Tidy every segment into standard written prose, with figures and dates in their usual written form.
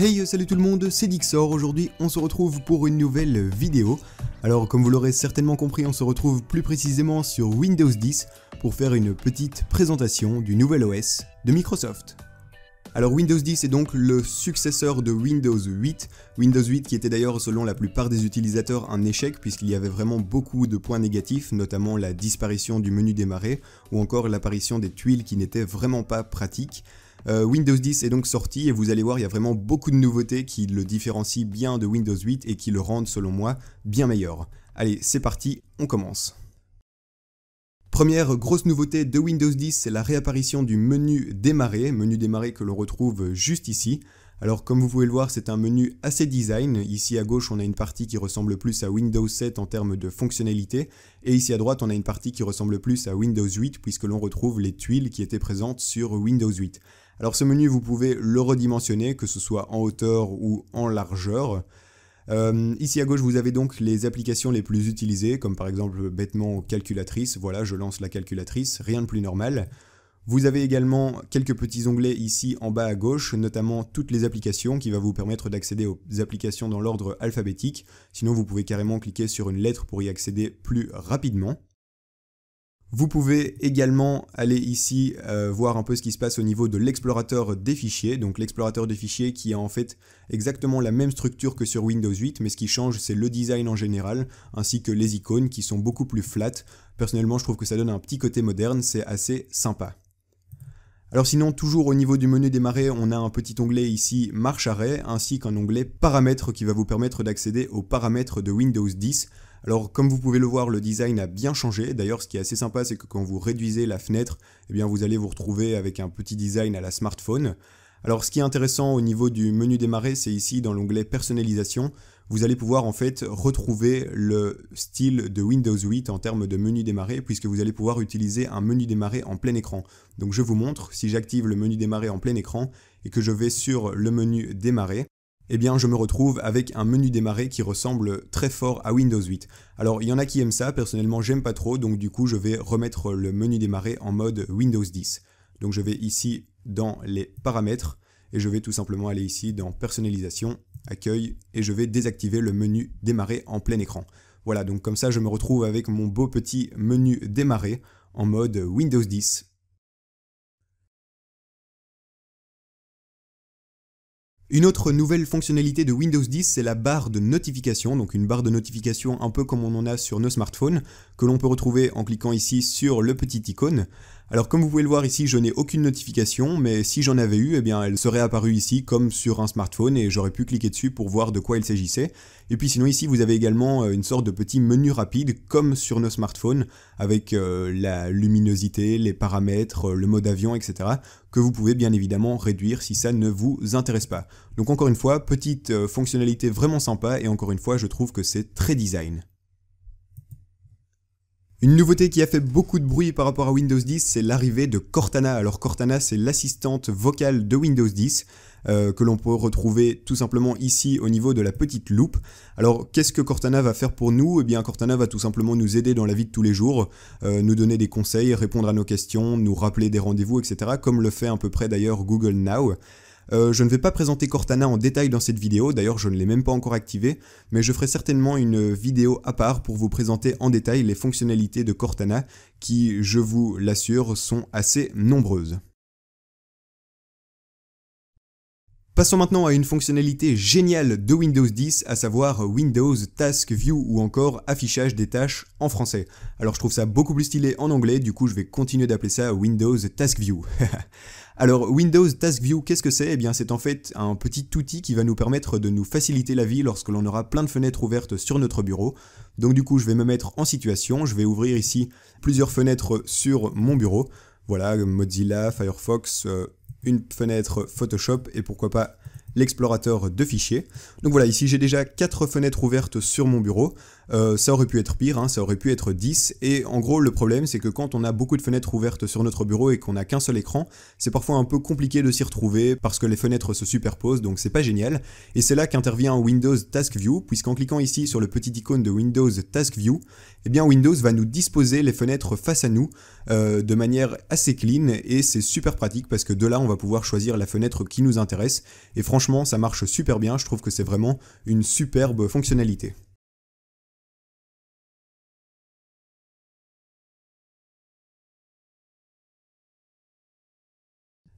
Hey, salut tout le monde, c'est Dixor. Aujourd'hui on se retrouve pour une nouvelle vidéo. Alors comme vous l'aurez certainement compris, on se retrouve plus précisément sur Windows 10 pour faire une petite présentation du nouvel OS de Microsoft. Alors Windows 10 est donc le successeur de Windows 8, Windows 8 qui était d'ailleurs selon la plupart des utilisateurs un échec puisqu'il y avait vraiment beaucoup de points négatifs, notamment la disparition du menu démarrer ou encore l'apparition des tuiles qui n'étaient vraiment pas pratiques. Windows 10 est donc sorti et vous allez voir il y a vraiment beaucoup de nouveautés qui le différencient bien de Windows 8 et qui le rendent selon moi bien meilleur. Allez c'est parti, on commence. Première grosse nouveauté de Windows 10, c'est la réapparition du menu démarrer que l'on retrouve juste ici. Alors comme vous pouvez le voir, c'est un menu assez design. Ici à gauche, on a une partie qui ressemble plus à Windows 7 en termes de fonctionnalité. Et ici à droite, on a une partie qui ressemble plus à Windows 8 puisque l'on retrouve les tuiles qui étaient présentes sur Windows 8. Alors ce menu, vous pouvez le redimensionner, que ce soit en hauteur ou en largeur. Ici à gauche, vous avez donc les applications les plus utilisées, comme par exemple bêtement calculatrice. Voilà, je lance la calculatrice, rien de plus normal. Vous avez également quelques petits onglets ici en bas à gauche, notamment toutes les applications qui va vous permettre d'accéder aux applications dans l'ordre alphabétique. Sinon, vous pouvez carrément cliquer sur une lettre pour y accéder plus rapidement. Vous pouvez également aller ici voir un peu ce qui se passe au niveau de l'explorateur des fichiers. Donc l'explorateur des fichiers qui a en fait exactement la même structure que sur Windows 8, mais ce qui change c'est le design en général, ainsi que les icônes qui sont beaucoup plus flat. Personnellement je trouve que ça donne un petit côté moderne, c'est assez sympa. Alors sinon, toujours au niveau du menu démarrer, on a un petit onglet ici marche arrêt, ainsi qu'un onglet paramètres qui va vous permettre d'accéder aux paramètres de Windows 10. Alors comme vous pouvez le voir, le design a bien changé. D'ailleurs, ce qui est assez sympa, c'est que quand vous réduisez la fenêtre, eh bien, vous allez vous retrouver avec un petit design à la smartphone. Alors ce qui est intéressant au niveau du menu démarrer, c'est ici dans l'onglet personnalisation. Vous allez pouvoir en fait retrouver le style de Windows 8 en termes de menu démarrer puisque vous allez pouvoir utiliser un menu démarrer en plein écran. Donc je vous montre, si j'active le menu démarrer en plein écran et que je vais sur le menu démarrer, eh bien je me retrouve avec un menu démarrer qui ressemble très fort à Windows 8. Alors il y en a qui aiment ça, personnellement j'aime pas trop, donc du coup je vais remettre le menu démarrer en mode Windows 10. Donc je vais ici dans les paramètres et je vais tout simplement aller ici dans personnalisation, accueil et je vais désactiver le menu démarrer en plein écran. Voilà, donc comme ça je me retrouve avec mon beau petit menu démarrer en mode Windows 10. Une autre nouvelle fonctionnalité de Windows 10, c'est la barre de notification, donc une barre de notification un peu comme on en a sur nos smartphones, que l'on peut retrouver en cliquant ici sur le petit icône. Alors comme vous pouvez le voir ici, je n'ai aucune notification, mais si j'en avais eu, eh bien elle serait apparue ici comme sur un smartphone et j'aurais pu cliquer dessus pour voir de quoi il s'agissait. Et puis sinon ici vous avez également une sorte de petit menu rapide comme sur nos smartphones avec la luminosité, les paramètres, le mode avion, etc. que vous pouvez bien évidemment réduire si ça ne vous intéresse pas. Donc encore une fois, petite fonctionnalité vraiment sympa et encore une fois je trouve que c'est très design. Une nouveauté qui a fait beaucoup de bruit par rapport à Windows 10, c'est l'arrivée de Cortana. Alors Cortana, c'est l'assistante vocale de Windows 10 que l'on peut retrouver tout simplement ici au niveau de la petite loupe. Alors qu'est-ce que Cortana va faire pour nous? Eh bien Cortana va tout simplement nous aider dans la vie de tous les jours, nous donner des conseils, répondre à nos questions, nous rappeler des rendez-vous, etc. comme le fait à peu près d'ailleurs Google Now. Je ne vais pas présenter Cortana en détail dans cette vidéo, d'ailleurs je ne l'ai même pas encore activé, mais je ferai certainement une vidéo à part pour vous présenter en détail les fonctionnalités de Cortana qui, je vous l'assure, sont assez nombreuses. Passons maintenant à une fonctionnalité géniale de Windows 10, à savoir Windows Task View ou encore affichage des tâches en français. Alors je trouve ça beaucoup plus stylé en anglais, du coup je vais continuer d'appeler ça Windows Task View. Alors Windows Task View, qu'est-ce que c'est? Eh bien c'est en fait un petit outil qui va nous permettre de nous faciliter la vie lorsque l'on aura plein de fenêtres ouvertes sur notre bureau. Donc du coup je vais me mettre en situation, je vais ouvrir ici plusieurs fenêtres sur mon bureau. Voilà, Mozilla, Firefox, une fenêtre Photoshop et pourquoi pas l'explorateur de fichiers. Donc voilà, ici j'ai déjà 4 fenêtres ouvertes sur mon bureau. Ça aurait pu être pire, hein, ça aurait pu être 10, et en gros le problème c'est que quand on a beaucoup de fenêtres ouvertes sur notre bureau et qu'on n'a qu'un seul écran, c'est parfois un peu compliqué de s'y retrouver parce que les fenêtres se superposent, donc c'est pas génial, et c'est là qu'intervient Windows Task View, puisqu'en cliquant ici sur le petit icône de Windows Task View, eh bien Windows va nous disposer les fenêtres face à nous de manière assez clean, et c'est super pratique parce que de là on va pouvoir choisir la fenêtre qui nous intéresse, et franchement ça marche super bien, je trouve que c'est vraiment une superbe fonctionnalité.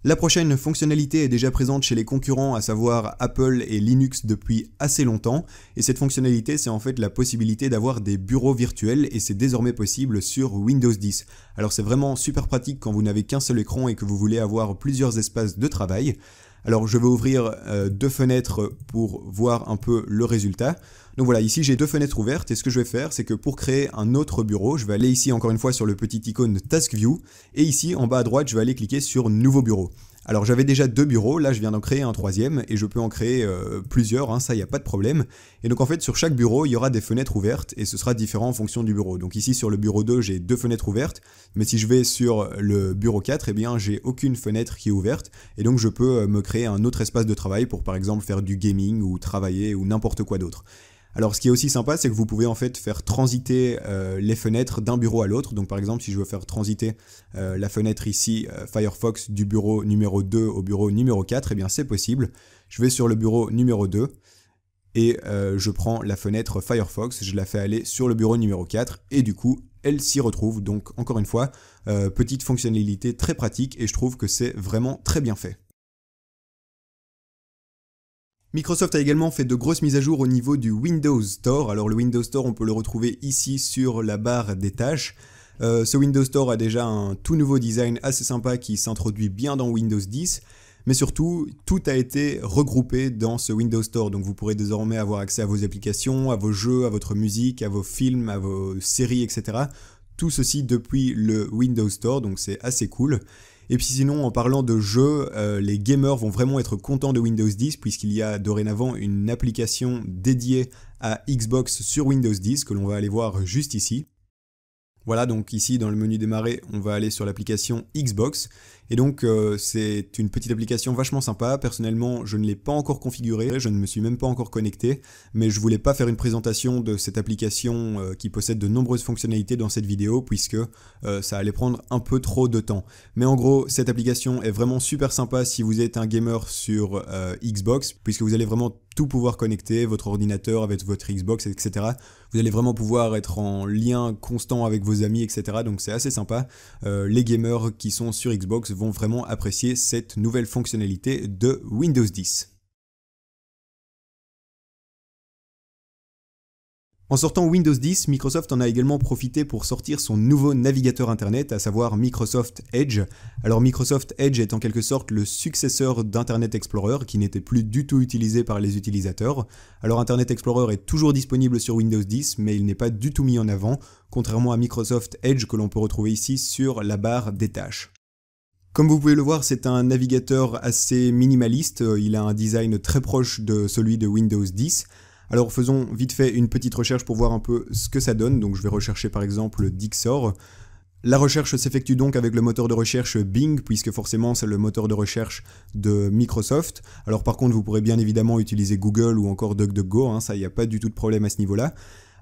La prochaine fonctionnalité est déjà présente chez les concurrents, à savoir Apple et Linux depuis assez longtemps, et cette fonctionnalité c'est en fait la possibilité d'avoir des bureaux virtuels, et c'est désormais possible sur Windows 10. Alors c'est vraiment super pratique quand vous n'avez qu'un seul écran et que vous voulez avoir plusieurs espaces de travail. Alors je vais ouvrir deux fenêtres pour voir un peu le résultat. Donc voilà, ici j'ai deux fenêtres ouvertes, et ce que je vais faire c'est que pour créer un autre bureau, je vais aller ici encore une fois sur le petit icône Task View, et ici en bas à droite je vais aller cliquer sur Nouveau bureau. Alors j'avais déjà deux bureaux, là je viens d'en créer un troisième, et je peux en créer plusieurs, hein, ça il n'y a pas de problème. Et donc en fait sur chaque bureau il y aura des fenêtres ouvertes, et ce sera différent en fonction du bureau. Donc ici sur le bureau 2 j'ai deux fenêtres ouvertes, mais si je vais sur le bureau 4, eh bien j'ai aucune fenêtre qui est ouverte, et donc je peux me créer un autre espace de travail pour par exemple faire du gaming ou travailler ou n'importe quoi d'autre. Alors ce qui est aussi sympa, c'est que vous pouvez en fait faire transiter les fenêtres d'un bureau à l'autre. Donc par exemple si je veux faire transiter la fenêtre ici Firefox du bureau numéro 2 au bureau numéro 4, eh bien c'est possible. Je vais sur le bureau numéro 2 et je prends la fenêtre Firefox, je la fais aller sur le bureau numéro 4 et du coup elle s'y retrouve. Donc encore une fois, petite fonctionnalité très pratique, et je trouve que c'est vraiment très bien fait. Microsoft a également fait de grosses mises à jour au niveau du Windows Store. Alors le Windows Store, on peut le retrouver ici sur la barre des tâches. Ce Windows Store a déjà un tout nouveau design assez sympa qui s'introduit bien dans Windows 10. Mais surtout, tout a été regroupé dans ce Windows Store. Donc vous pourrez désormais avoir accès à vos applications, à vos jeux, à votre musique, à vos films, à vos séries, etc. Tout ceci depuis le Windows Store, donc c'est assez cool. Et puis sinon, en parlant de jeux, les gamers vont vraiment être contents de Windows 10 puisqu'il y a dorénavant une application dédiée à Xbox sur Windows 10 que l'on va aller voir juste ici. Voilà, donc ici dans le menu démarrer, on va aller sur l'application Xbox. Et donc c'est une petite application vachement sympa. Personnellement, je ne l'ai pas encore configurée, je ne me suis même pas encore connecté, mais je voulais pas faire une présentation de cette application qui possède de nombreuses fonctionnalités dans cette vidéo puisque ça allait prendre un peu trop de temps. Mais en gros, cette application est vraiment super sympa si vous êtes un gamer sur Xbox, puisque vous allez vraiment tout pouvoir connecter, votre ordinateur avec votre Xbox, etc. Vous allez vraiment pouvoir être en lien constant avec vos amis, etc. Donc c'est assez sympa. Les gamers qui sont sur Xbox vont vraiment apprécier cette nouvelle fonctionnalité de Windows 10. En sortant Windows 10, Microsoft en a également profité pour sortir son nouveau navigateur internet, à savoir Microsoft Edge. Alors Microsoft Edge est en quelque sorte le successeur d'Internet Explorer, qui n'était plus du tout utilisé par les utilisateurs. Alors Internet Explorer est toujours disponible sur Windows 10, mais il n'est pas du tout mis en avant, contrairement à Microsoft Edge que l'on peut retrouver ici sur la barre des tâches. Comme vous pouvez le voir, c'est un navigateur assez minimaliste, il a un design très proche de celui de Windows 10. Alors faisons vite fait une petite recherche pour voir un peu ce que ça donne. Donc je vais rechercher par exemple Dixor. La recherche s'effectue donc avec le moteur de recherche Bing, puisque forcément c'est le moteur de recherche de Microsoft. Alors par contre vous pourrez bien évidemment utiliser Google ou encore DuckDuckGo, hein, ça il n'y a pas du tout de problème à ce niveau-là.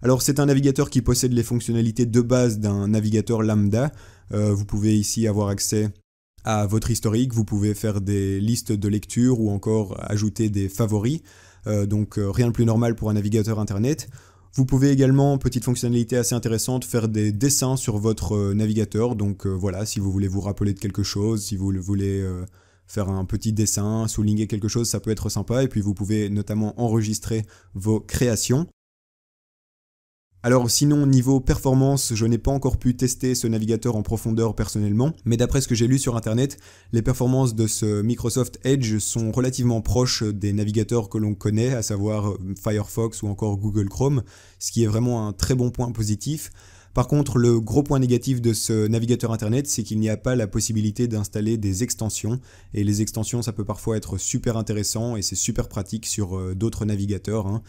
Alors c'est un navigateur qui possède les fonctionnalités de base d'un navigateur lambda. Vous pouvez ici avoir accès à votre historique, vous pouvez faire des listes de lecture ou encore ajouter des favoris. Donc rien de plus normal pour un navigateur internet. Vous pouvez également, petite fonctionnalité assez intéressante, faire des dessins sur votre navigateur. Donc voilà, si vous voulez vous rappeler de quelque chose, si vous voulez faire un petit dessin, souligner quelque chose, ça peut être sympa. Et puis vous pouvez notamment enregistrer vos créations. Alors sinon, niveau performance, je n'ai pas encore pu tester ce navigateur en profondeur personnellement, mais d'après ce que j'ai lu sur internet, les performances de ce Microsoft Edge sont relativement proches des navigateurs que l'on connaît, à savoir Firefox ou encore Google Chrome, ce qui est vraiment un très bon point positif. Par contre, le gros point négatif de ce navigateur internet, c'est qu'il n'y a pas la possibilité d'installer des extensions. Et les extensions, ça peut parfois être super intéressant et c'est super pratique sur d'autres navigateurs, hein.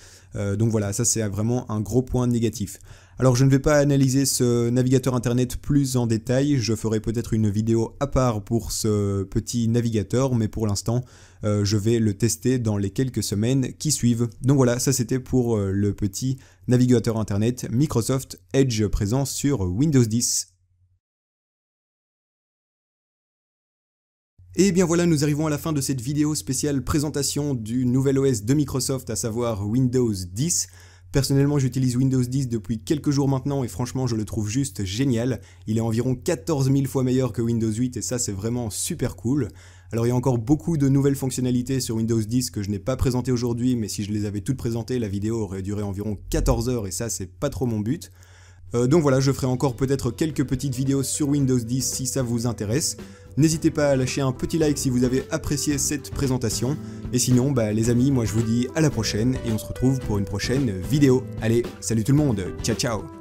Donc voilà, ça c'est vraiment un gros point négatif. Alors je ne vais pas analyser ce navigateur internet plus en détail, je ferai peut-être une vidéo à part pour ce petit navigateur, mais pour l'instant je vais le tester dans les quelques semaines qui suivent. Donc voilà, ça c'était pour le petit navigateur internet Microsoft Edge présent sur Windows 10. Et bien voilà, nous arrivons à la fin de cette vidéo spéciale présentation du nouvel OS de Microsoft, à savoir Windows 10. Personnellement, j'utilise Windows 10 depuis quelques jours maintenant et franchement, je le trouve juste génial. Il est environ 14 000 fois meilleur que Windows 8 et ça, c'est vraiment super cool. Alors, il y a encore beaucoup de nouvelles fonctionnalités sur Windows 10 que je n'ai pas présentées aujourd'hui, mais si je les avais toutes présentées, la vidéo aurait duré environ 14 heures et ça, c'est pas trop mon but. Donc voilà, je ferai encore peut-être quelques petites vidéos sur Windows 10 si ça vous intéresse. N'hésitez pas à lâcher un petit like si vous avez apprécié cette présentation. Et sinon, les amis, moi je vous dis à la prochaine et on se retrouve pour une prochaine vidéo. Allez, salut tout le monde, ciao ciao!